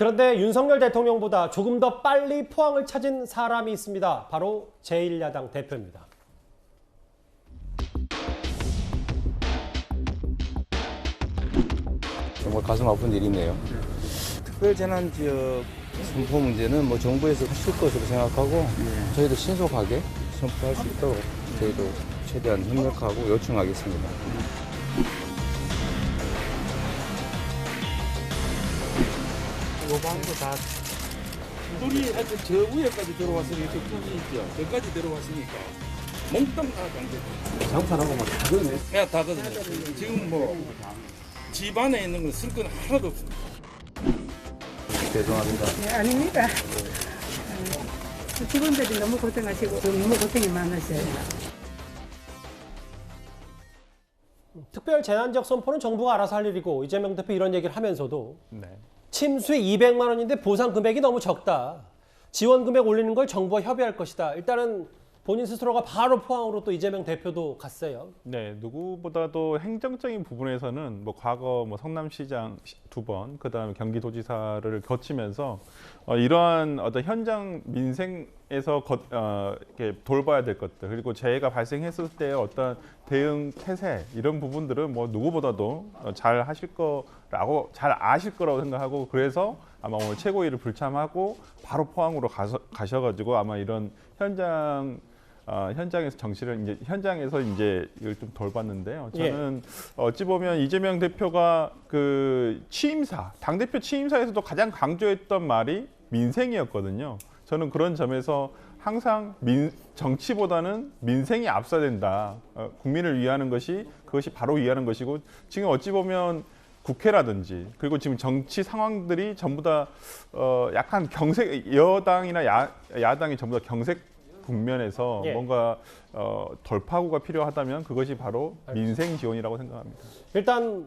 그런데 윤석열 대통령보다 조금 더 빨리 포항을 찾은 사람이 있습니다. 바로 제1야당 대표입니다. 정말 가슴 아픈 일이네요. 특별재난지역 선포 문제는 정부에서 하실 것으로 생각하고 저희도 신속하게 선포할 수 있도록 저희도 최대한 협력하고 요청하겠습니다. 요방도 다 물이 하여튼 저 위에까지 들어왔으니까 저기 있죠. 저까지 들어왔으니까 몽땅 다 강제. 장판하고 다 그러네. 야, 다 거든요. 지금 집안에 있는 건 쓸 건 하나도 없습니다. 죄송합니다. 네, 아닙니다. 직원들이 너무 고생하시고 너무 고생이 많으셔요. 특별 재난지역 선포는 정부가 알아서 할 일이고 이재명 대표 이런 얘기를 하면서도 네. 침수에 200만 원인데 보상 금액이 너무 적다. 지원 금액 올리는 걸 정부와 협의할 것이다. 일단은 본인 스스로가 바로 포항으로 또 이재명 대표도 갔어요. 네, 누구보다도 행정적인 부분에서는 과거 성남시장 2번, 그다음에 경기도지사를 거치면서 이러한 어떤 현장 민생에서 이렇게 돌봐야 될 것들, 그리고 재해가 발생했을 때 어떤 대응 태세 이런 부분들은 누구보다도 잘 하실 거라고 잘 아실 거라고 생각하고, 그래서 아마 오늘 최고위를 불참하고 바로 포항으로 가셔가지고 아마 이런 현장에서 정치를 현장에서 이걸 좀 돌봤는데요. 저는 어찌 보면 이재명 대표가 그 취임사, 당대표 취임사에서도 가장 강조했던 말이 민생이었거든요. 저는 그런 점에서 항상 정치보다는 민생이 앞서야 된다. 국민을 위하는 그것이 바로 위하는 것이고, 지금 어찌 보면 국회라든지 그리고 지금 정치 상황들이 전부 다 약간 여당이나 야당이 전부 다 경색 국면에서 뭔가 돌파구가 필요하다면 그것이 바로 민생 지원이라고 생각합니다. 일단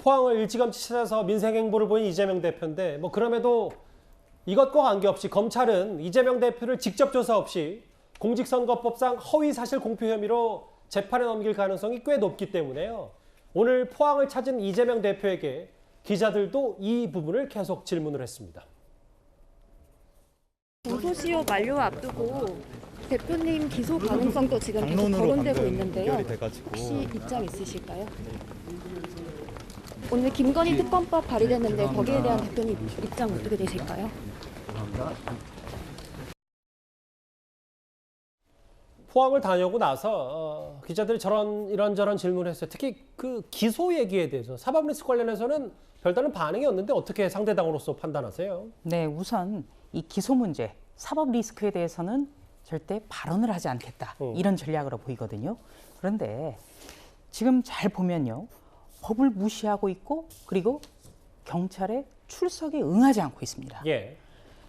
포항을 일찌감치 찾아서 민생 행보를 보인 이재명 대표인데 그럼에도 이것과 관계없이 검찰은 이재명 대표를 직접 조사 없이 공직선거법상 허위 사실 공표 혐의로 재판에 넘길 가능성이 꽤 높기 때문에요. 오늘 포항을 찾은 이재명 대표에게 기자들도 이 부분을 계속 질문을 했습니다. 공소시효 만료 앞두고 대표님 기소 가능성도 지금 계속 거론되고 있는데요. 혹시 입장 있으실까요? 오늘 김건희 특검법 발의됐는데 거기에 대한 대표님 입장 어떻게 되실까요? 포항을 다녀오고 나서 기자들이 이런저런 질문을 했어요. 특히 그 기소 얘기에 대해서 사법 리스크 관련해서는 별다른 반응이 없는데 어떻게 상대당으로서 판단하세요? 네, 우선 이 기소 문제, 사법 리스크에 대해서는 절대 발언을 하지 않겠다. 이런 전략으로 보이거든요. 그런데 지금 잘 보면요. 법을 무시하고 있고, 그리고 경찰의 출석에 응하지 않고 있습니다. 예,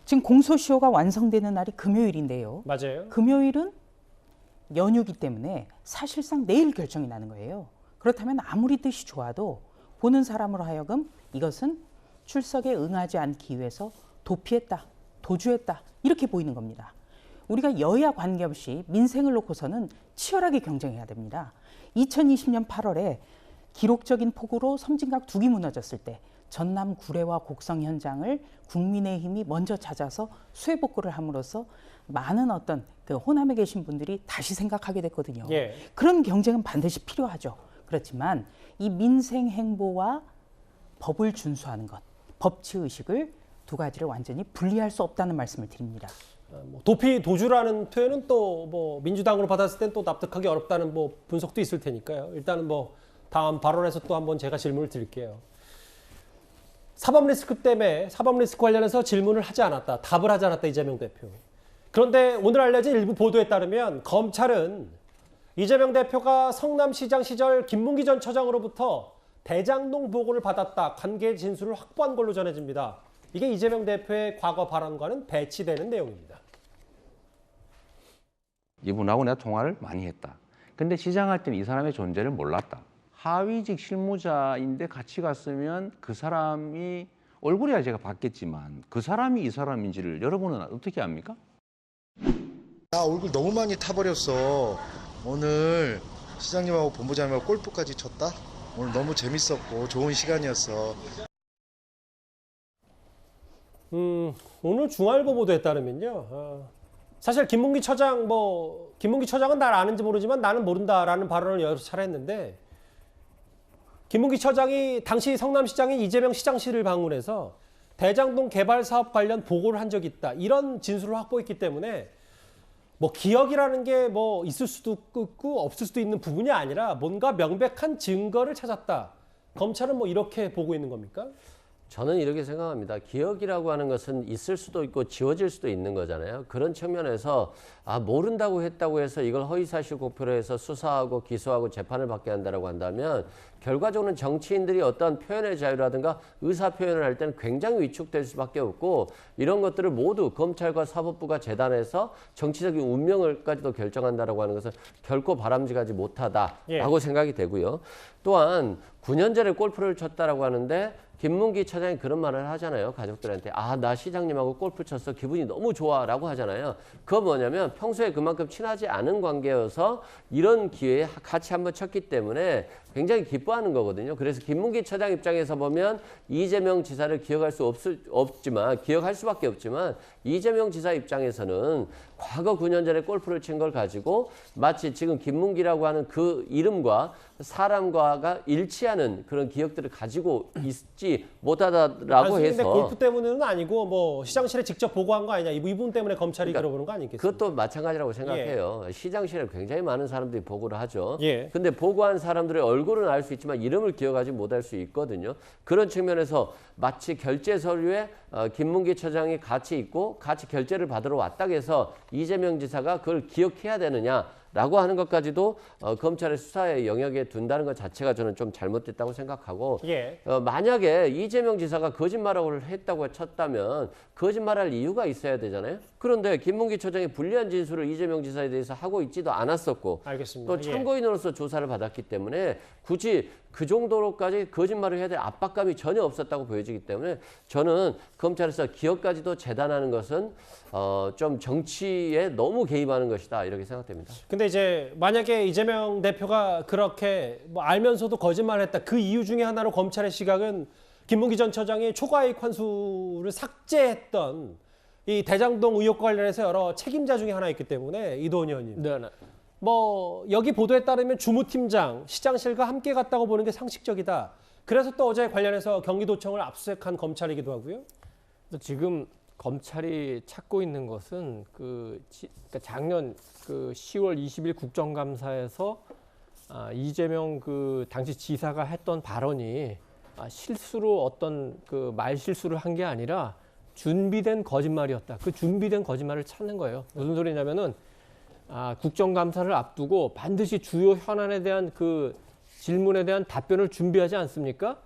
지금 공소시효가 완성되는 날이 금요일인데요. 맞아요. 금요일은 연휴기 때문에 사실상 내일 결정이 나는 거예요. 그렇다면 아무리 뜻이 좋아도 보는 사람으로 하여금 이것은 출석에 응하지 않기 위해서 도피했다, 도주했다 이렇게 보이는 겁니다. 우리가 여야 관계없이 민생을 놓고서는 치열하게 경쟁해야 됩니다. 2020년 8월에 기록적인 폭우로 섬진강 2기 무너졌을 때 전남 구례와 곡성 현장을 국민의힘이 먼저 찾아서 수해복구를 함으로써 많은 어떤 그 호남에 계신 분들이 다시 생각하게 됐거든요. 예. 그런 경쟁은 반드시 필요하죠. 그렇지만 이 민생 행보와 법을 준수하는 것, 법치의식을 두 가지를 완전히 분리할 수 없다는 말씀을 드립니다. 도피, 도주라는 표현은 또 민주당으로 받았을 땐 또 납득하기 어렵다는 분석도 있을 테니까요. 일단은 다음 발언에서 또 한번 제가 질문을 드릴게요. 사법 리스크 때문에 사법 리스크 관련해서 질문을 하지 않았다. 답을 하지 않았다. 이재명 대표. 그런데 오늘 알려진 일부 보도에 따르면 검찰은 이재명 대표가 성남시장 시절 김문기 전 처장으로부터 대장동 보고를 받았다. 관계 진술을 확보한 걸로 전해집니다. 이게 이재명 대표의 과거 발언과는 배치되는 내용입니다. 이분하고 내가 통화를 많이 했다. 근데 시장할 때는 이 사람의 존재를 몰랐다. 하위직 실무자인데 같이 갔으면 그 사람이 얼굴이야 제가 봤겠지만 그 사람이 이 사람인지를 여러분은 어떻게 압니까? 나 얼굴 너무 많이 타버렸어. 오늘 시장님하고 본부장님하고 골프까지 쳤다. 오늘 너무 재밌었고 좋은 시간이었어. 오늘 중앙일보 보도에 따르면요. 사실 김문기 처장은 날 아는지 모르지만 나는 모른다라는 발언을 여러 차례 했는데 김문기 처장이 당시 성남시장인 이재명 시장실을 방문해서 대장동 개발 사업 관련 보고를 한 적이 있다. 이런 진술을 확보했기 때문에 뭐 기억이라는 게 뭐 있을 수도 있고 없을 수도 있는 부분이 아니라 뭔가 명백한 증거를 찾았다. 검찰은 뭐 이렇게 보고 있는 겁니까? 저는 이렇게 생각합니다. 기억이라고 하는 것은 있을 수도 있고 지워질 수도 있는 거잖아요. 그런 측면에서 모른다고 했다고 해서 이걸 허위사실 공표로 해서 수사하고 기소하고 재판을 받게 한다고 한다면 결과적으로는 정치인들이 어떤 표현의 자유라든가 의사 표현을 할 때는 굉장히 위축될 수밖에 없고 이런 것들을 모두 검찰과 사법부가 재단해서 정치적인 운명을까지도 결정한다라고 하는 것은 결코 바람직하지 못하다라고 생각이 되고요. 또한 9년 전에 골프를 쳤다라고 하는데 김문기 처장이 그런 말을 하잖아요. 가족들한테 나 시장님하고 골프 쳤어. 기분이 너무 좋아 라고 하잖아요. 그거 뭐냐면 평소에 그만큼 친하지 않은 관계여서 이런 기회에 같이 한번 쳤기 때문에 굉장히 기뻐하는 거거든요. 그래서 김문기 처장 입장에서 보면 이재명 지사를 기억할 수밖에 없지만 이재명 지사 입장에서는 과거 9년 전에 골프를 친 걸 가지고 마치 지금 김문기라고 하는 그 이름과 사람과가 일치하는 그런 기억들을 가지고 있지 못하다라고 해서 골프 때문은 아니고 뭐 시장실에 직접 보고한 거 아니냐 이 부분 때문에 검찰이 들어보는 거 아니겠습니까? 그것도 마찬가지라고 생각해요. 시장실에 굉장히 많은 사람들이 보고를 하죠. 예. 근데 보고한 사람들의 얼굴은 알 수 있지만 이름을 기억하지 못할 수 있거든요. 그런 측면에서 마치 결제 서류에 김문기 처장이 같이 있고 같이 결제를 받으러 왔다고 해서 이재명 지사가 그걸 기억해야 되느냐라고 하는 것까지도 검찰의 수사의 영역에 둔다는 것 자체가 저는 좀 잘못됐다고 생각하고 만약에 이재명 지사가 거짓말을 했다고 쳤다면 거짓말할 이유가 있어야 되잖아요. 그런데 김문기 처장이 불리한 진술을 이재명 지사에 대해서 하고 있지도 않았었고 알겠습니다. 또 참고인으로서 조사를 받았기 때문에 굳이 그 정도로까지 거짓말을 해야 될 압박감이 전혀 없었다고 보여지기 때문에 저는 검찰에서 기억까지도 재단하는 것은 좀 정치에 너무 개입하는 것이다 이렇게 생각됩니다. 근데 이제 만약에 이재명 대표가 그렇게 뭐 알면서도 거짓말했다 그 이유 중에 하나로 검찰의 시각은 김문기 전 처장이 초과이익 환수를 삭제했던 이 대장동 의혹과 관련해서 여러 책임자 중에 하나였기 때문에 이도원 의원님. 네. 뭐 여기 보도에 따르면 주무팀장 시장실과 함께 갔다고 보는 게 상식적이다. 그래서 또 어제 관련해서 경기도청을 압수수색한 검찰이기도 하고요. 지금 검찰이 찾고 있는 것은 그러니까 작년 10월 20일 국정감사에서 이재명 당시 지사가 했던 발언이 실수로 어떤 말 실수를 한 게 아니라 준비된 거짓말이었다. 그 준비된 거짓말을 찾는 거예요. 무슨 소리냐면은 국정감사를 앞두고 반드시 주요 현안에 대한 그 질문에 대한 답변을 준비하지 않습니까?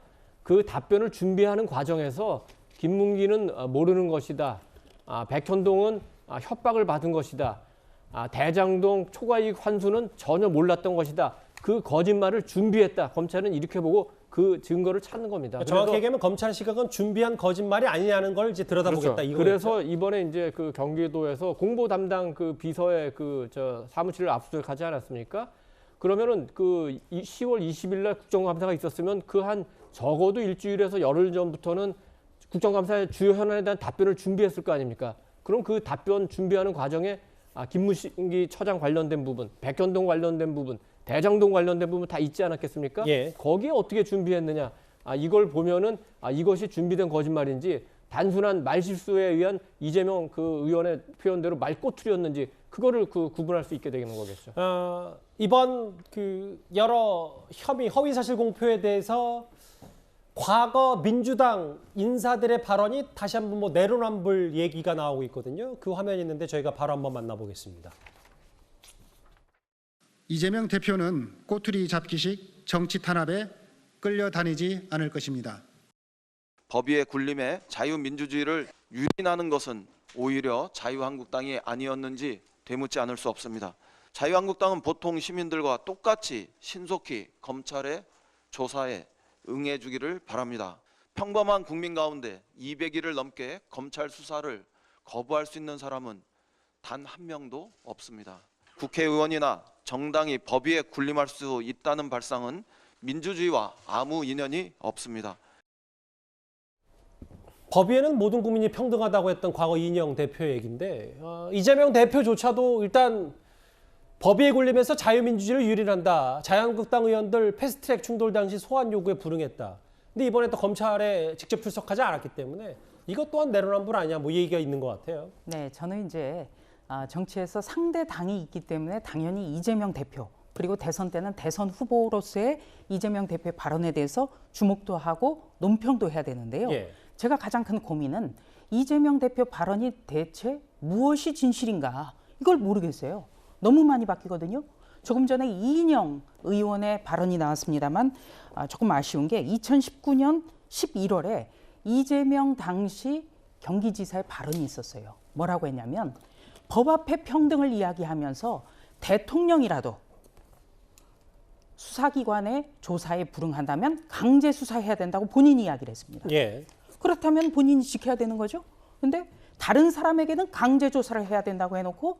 그 답변을 준비하는 과정에서 김문기는 모르는 것이다. 백현동은 협박을 받은 것이다. 대장동 초과이익 환수는 전혀 몰랐던 것이다. 그 거짓말을 준비했다. 검찰은 이렇게 보고 그 증거를 찾는 겁니다. 정확히 얘기하면 검찰 시각은 준비한 거짓말이 아니냐는 걸 이제 들여다보겠다. 그렇죠. 그래서 이번에 이제 그 경기도에서 공보 담당 그 비서의 사무실을 압수수색하지 않았습니까? 그러면은 10월 20일 날 국정감사가 있었으면 한 적어도 일주일에서 열흘 전부터는 국정감사의 주요 현안에 대한 답변을 준비했을 거 아닙니까? 그럼 그 답변 준비하는 과정에 김문기 처장 관련된 부분, 백현동 관련된 부분, 대장동 관련된 부분 다 있지 않았겠습니까? 거기에 어떻게 준비했느냐? 이걸 보면은 이것이 준비된 거짓말인지 단순한 말실수에 의한 이재명 의원의 표현대로 말꼬투리였는지 그거를 구분할 수 있게 되는 거겠죠. 이번 여러 혐의, 허위사실 공표에 대해서 과거 민주당 인사들의 발언이 다시 한번 내로남불 얘기가 나오고 있거든요. 그 화면이 있는데 저희가 바로 한번 만나보겠습니다. 이재명 대표는 꼬투리 잡기식 정치 탄압에 끌려다니지 않을 것입니다. 법위의 굴림에 자유민주주의를 유린하는 것은 오히려 자유한국당이 아니었는지 되묻지 않을 수 없습니다. 자유한국당은 보통 시민들과 똑같이 신속히 검찰의 조사에 응해주기를 바랍니다. 평범한 국민 가운데 200일을 넘게 검찰 수사를 거부할 수 있는 사람은 단 한 명도 없습니다. 국회의원이나 정당이 법위에 군림할 수 있다는 발상은 민주주의와 아무 인연이 없습니다. 법위에는 모든 국민이 평등하다고 했던 과거 이인영 대표 얘기인데 이재명 대표조차도 일단 법위에 군림해서 자유민주주의를 유린한다. 자유한국당 의원들 패스트트랙 충돌 당시 소환 요구에 불응했다. 근데 이번에 또 검찰에 직접 출석하지 않았기 때문에 이것 또한 내로남불 아니냐 뭐 얘기가 있는 것 같아요. 네, 저는 이제 정치에서 상대 당이 있기 때문에 당연히 이재명 대표 그리고 대선 때는 대선 후보로서의 이재명 대표의 발언에 대해서 주목도 하고 논평도 해야 되는데요. 예. 제가 가장 큰 고민은 이재명 대표 발언이 대체 무엇이 진실인가 이걸 모르겠어요. 너무 많이 바뀌거든요. 조금 전에 이인영 의원의 발언이 나왔습니다만 조금 아쉬운 게 2019년 11월에 이재명 당시 경기지사의 발언이 있었어요. 뭐라고 했냐면 법 앞에 평등을 이야기하면서 대통령이라도 수사기관의 조사에 불응한다면 강제 수사해야 된다고 본인이 이야기를 했습니다. 예. 그렇다면 본인이 지켜야 되는 거죠. 근데 다른 사람에게는 강제 조사를 해야 된다고 해놓고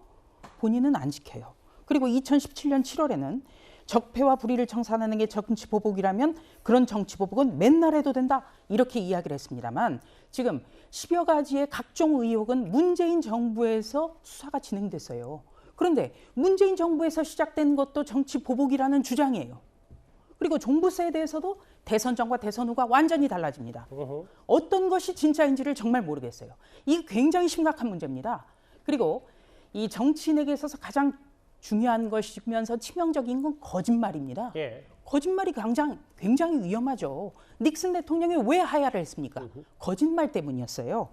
본인은 안 지켜요. 그리고 2017년 7월에는 적폐와 불의를 청산하는 게 정치보복이라면 그런 정치보복은 맨날 해도 된다. 이렇게 이야기를 했습니다만 지금 10여 가지의 각종 의혹은 문재인 정부에서 수사가 진행됐어요. 그런데 문재인 정부에서 시작된 것도 정치보복이라는 주장이에요. 그리고 종부세에 대해서도 대선 전과 대선 후가 완전히 달라집니다. 어떤 것이 진짜인지를 정말 모르겠어요. 이게 굉장히 심각한 문제입니다. 그리고 이 정치인에게 있어서 가장 중요한 것이면서 치명적인 건 거짓말입니다. 예. 거짓말이 굉장히 위험하죠. 닉슨 대통령이 왜 하야를 했습니까? 거짓말 때문이었어요.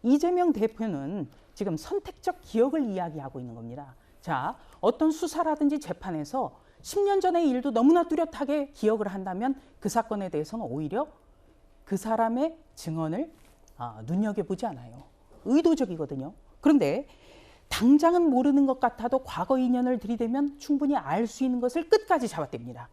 이재명 대표는 지금 선택적 기억을 이야기하고 있는 겁니다. 자, 어떤 수사라든지 재판에서 10년 전의 일도 너무나 뚜렷하게 기억을 한다면 그 사건에 대해서는 오히려 그 사람의 증언을 눈여겨보지 않아요. 의도적이거든요. 그런데 당장은 모르는 것 같아도 과거 인연을 들이대면 충분히 알 수 있는 것을 끝까지 잡아댑니다.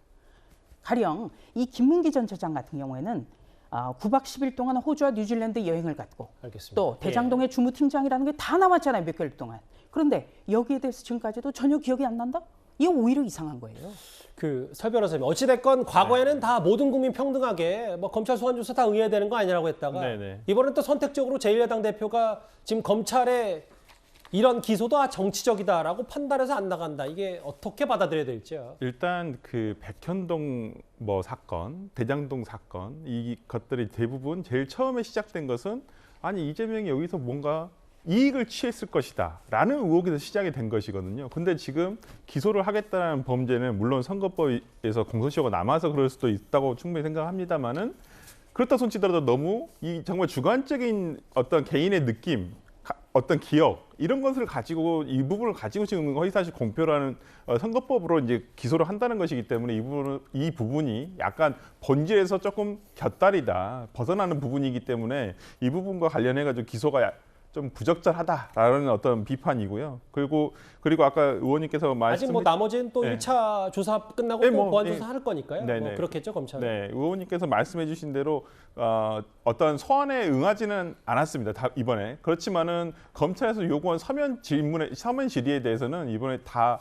가령 이 김문기 전 처장 같은 경우에는 9박 10일 동안 호주와 뉴질랜드 여행을 갔고 알겠습니다. 또 대장동의 주무팀장이라는 게 다 나왔잖아요. 몇 개월 동안. 그런데 여기에 대해서 지금까지도 전혀 기억이 안 난다? 이게 오히려 이상한 거예요. 설 변호사님 어찌됐건 과거에는 다 모든 국민 평등하게 뭐 검찰 소환 조사 다 응해야 되는 거 아니라고 했다가 이번엔 또 선택적으로 제1야당 대표가 지금 검찰에 이런 기소도 정치적이다라고 판단해서 안 나간다. 이게 어떻게 받아들여야 될지요? 일단 그 백현동 사건, 대장동 사건 이 것들이 대부분 제일 처음에 시작된 것은 아니 이재명이 여기서 뭔가 이익을 취했을 것이다 라는 의혹에서 시작이 된 것이거든요. 근데 지금 기소를 하겠다는 범죄는 물론 선거법에서 공소시효가 남아서 그럴 수도 있다고 충분히 생각합니다만은 그렇다 손치더라도 너무 이 정말 주관적인 어떤 개인의 느낌, 어떤 기억 이런 것을 가지고 이 부분을 가지고 지금 허위사실 공표라는 선거법으로 이제 기소를 한다는 것이기 때문에 이 부분이 약간 본질에서 조금 곁다리다 벗어나는 부분이기 때문에 이 부분과 관련해 가지고 기소가 좀 부적절하다라는 어떤 비판이고요. 그리고 아까 의원님께서 아직 뭐 나머지는 또 1차 조사 끝나고 또 보완 조사 할 거니까요. 뭐 그렇겠죠, 검찰. 네, 의원님께서 말씀해주신 대로 어떤 소환에 응하지는 않았습니다. 이번에 그렇지만은 검찰에서 요구한 서면 질의에 대해서는 이번에 다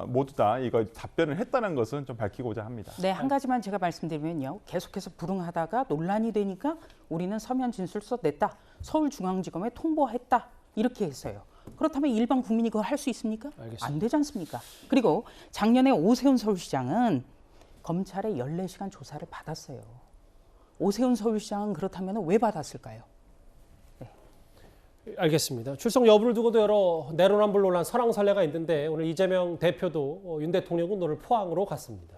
모두 다 이거 답변을 했다는 것은 좀 밝히고자 합니다. 네, 한 가지만 제가 말씀드리면요. 계속해서 불응하다가 논란이 되니까 우리는 서면 진술서 냈다. 서울중앙지검에 통보했다. 이렇게 했어요. 그렇다면 일반 국민이 그걸 할 수 있습니까? 알겠습니다. 안 되지 않습니까? 그리고 작년에 오세훈 서울시장은 검찰의 14시간 조사를 받았어요. 오세훈 서울시장은 그렇다면 왜 받았을까요? 알겠습니다. 출석 여부를 두고도 여러 내로남불 논란 설왕설래가 있는데 오늘 이재명 대표도 윤 대통령은 오늘 포항으로 갔습니다.